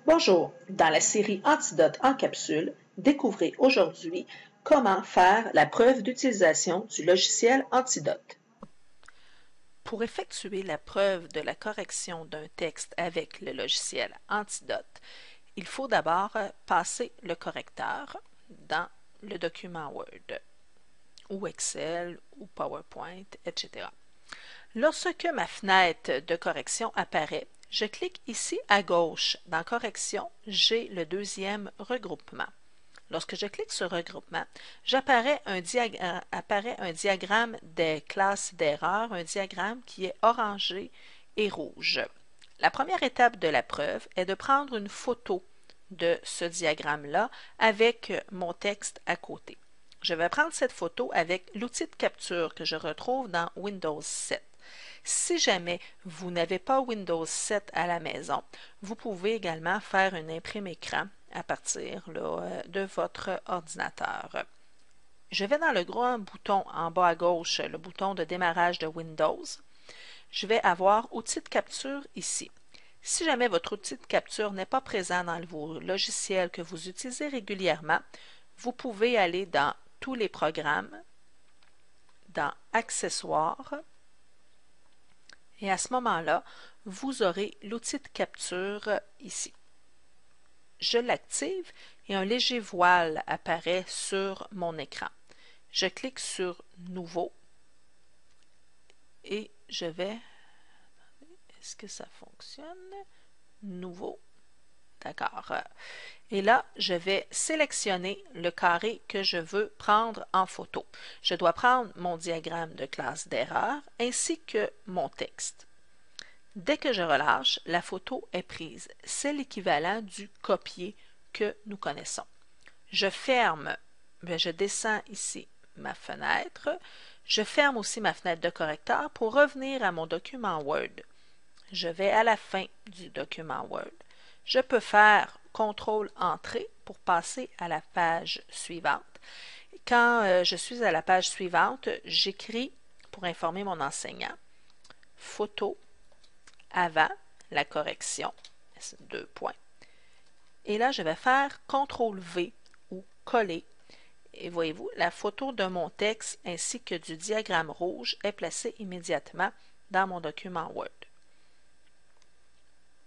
Bonjour, dans la série Antidote en capsule, découvrez aujourd'hui comment faire la preuve d'utilisation du logiciel Antidote. Pour effectuer la preuve de la correction d'un texte avec le logiciel Antidote, il faut d'abord passer le correcteur dans le document Word ou Excel ou PowerPoint, etc. Lorsque ma fenêtre de correction apparaît, je clique ici à gauche dans Correction, j'ai le deuxième regroupement. Lorsque je clique sur Regroupement, apparaît un diagramme des classes d'erreurs, un diagramme qui est orangé et rouge. La première étape de la preuve est de prendre une photo de ce diagramme-là avec mon texte à côté. Je vais prendre cette photo avec l'outil de capture que je retrouve dans Windows 7. Si jamais vous n'avez pas Windows 7 à la maison, vous pouvez également faire une imprime écran à partir de votre ordinateur. Je vais dans le grand bouton en bas à gauche, le bouton de démarrage de Windows. Je vais avoir outil de capture ici. Si jamais votre outil de capture n'est pas présent dans vos logiciels que vous utilisez régulièrement, vous pouvez aller dans tous les programmes, dans Accessoires, et à ce moment-là, vous aurez l'outil de capture ici. Je l'active et un léger voile apparaît sur mon écran. Je clique sur Nouveau et je vais... Est-ce que ça fonctionne? Nouveau. D'accord. Et là, je vais sélectionner le carré que je veux prendre en photo. Je dois prendre mon diagramme de classe d'erreur ainsi que mon texte. Dès que je relâche, la photo est prise. C'est l'équivalent du copier que nous connaissons. Je ferme, je descends ici ma fenêtre. Je ferme aussi ma fenêtre de correcteur pour revenir à mon document Word. Je vais à la fin du document Word. Je peux faire CTRL-Entrée pour passer à la page suivante. Quand je suis à la page suivante, j'écris pour informer mon enseignant photo avant la correction, deux points. Et là, je vais faire CTRL-V ou coller. Et voyez-vous, la photo de mon texte ainsi que du diagramme rouge est placée immédiatement dans mon document Word.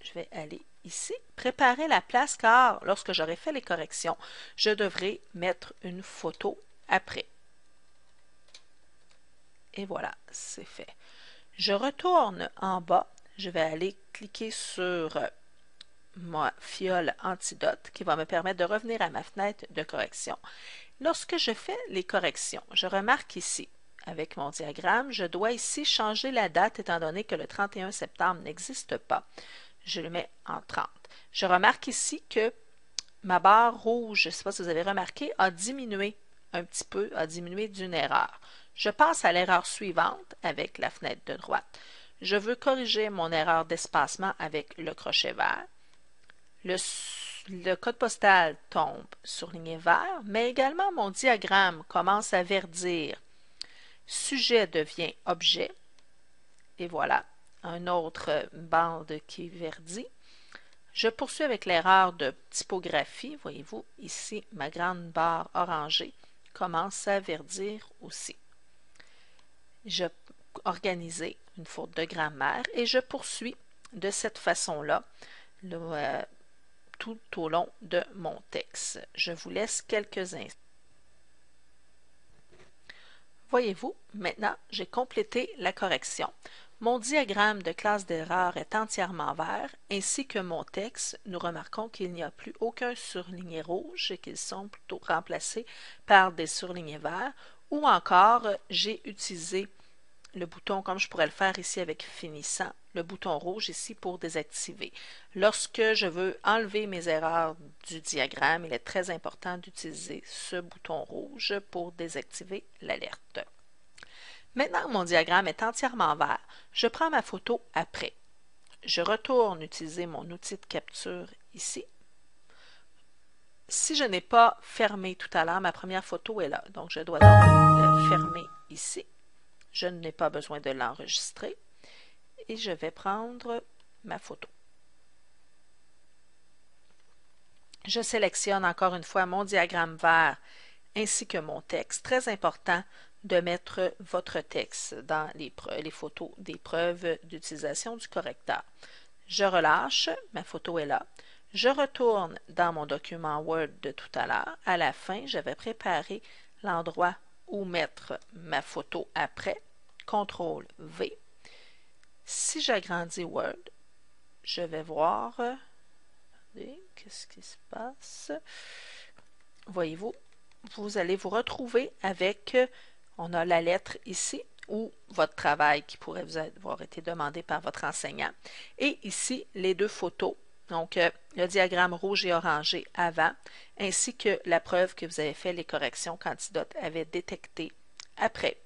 Je vais aller ici, préparer la place car lorsque j'aurai fait les corrections, je devrai mettre une photo après. Et voilà, c'est fait. Je retourne en bas, je vais aller cliquer sur ma fiole Antidote qui va me permettre de revenir à ma fenêtre de correction. Lorsque je fais les corrections, je remarque ici, avec mon diagramme, je dois ici changer la date étant donné que le 31 septembre n'existe pas. Je le mets en 30. Je remarque ici que ma barre rouge, je ne sais pas si vous avez remarqué, a diminué un petit peu, a diminué d'une erreur. Je passe à l'erreur suivante avec la fenêtre de droite. Je veux corriger mon erreur d'espacement avec le crochet vert. Le code postal tombe surligné vert, mais également mon diagramme commence à verdir. Sujet devient objet. Et voilà, un autre bande qui verdit. Je poursuis avec l'erreur de typographie. Voyez-vous, ici, ma grande barre orangée commence à verdir aussi. J'ai organisé une faute de grammaire et je poursuis de cette façon-là tout au long de mon texte. Je vous laisse quelques instants. Voyez-vous, maintenant, j'ai complété la correction. Mon diagramme de classe d'erreur est entièrement vert, ainsi que mon texte. Nous remarquons qu'il n'y a plus aucun surligné rouge et qu'ils sont plutôt remplacés par des surlignés verts. Ou encore, j'ai utilisé le bouton, comme je pourrais le faire ici avec finissant, le bouton rouge ici pour désactiver. Lorsque je veux enlever mes erreurs du diagramme, il est très important d'utiliser ce bouton rouge pour désactiver l'alerte. Maintenant que mon diagramme est entièrement vert, je prends ma photo après. Je retourne utiliser mon outil de capture ici. Si je n'ai pas fermé tout à l'heure, ma première photo est là. Donc, je dois donc fermer ici. Je n'ai pas besoin de l'enregistrer. Et je vais prendre ma photo. Je sélectionne encore une fois mon diagramme vert ainsi que mon texte. Très important de mettre votre texte dans les photos des preuves d'utilisation du correcteur. Je relâche, ma photo est là. Je retourne dans mon document Word de tout à l'heure. À la fin, je vais préparer l'endroit où mettre ma photo après. CTRL V. Si j'agrandis Word, je vais voir, qu'est-ce qui se passe? Voyez-vous, vous allez vous retrouver avec, on a la lettre ici, ou votre travail qui pourrait vous avoir été demandé par votre enseignant. Et ici, les deux photos, donc le diagramme rouge et orangé avant, ainsi que la preuve que vous avez fait les corrections qu'Antidote avait détectées après.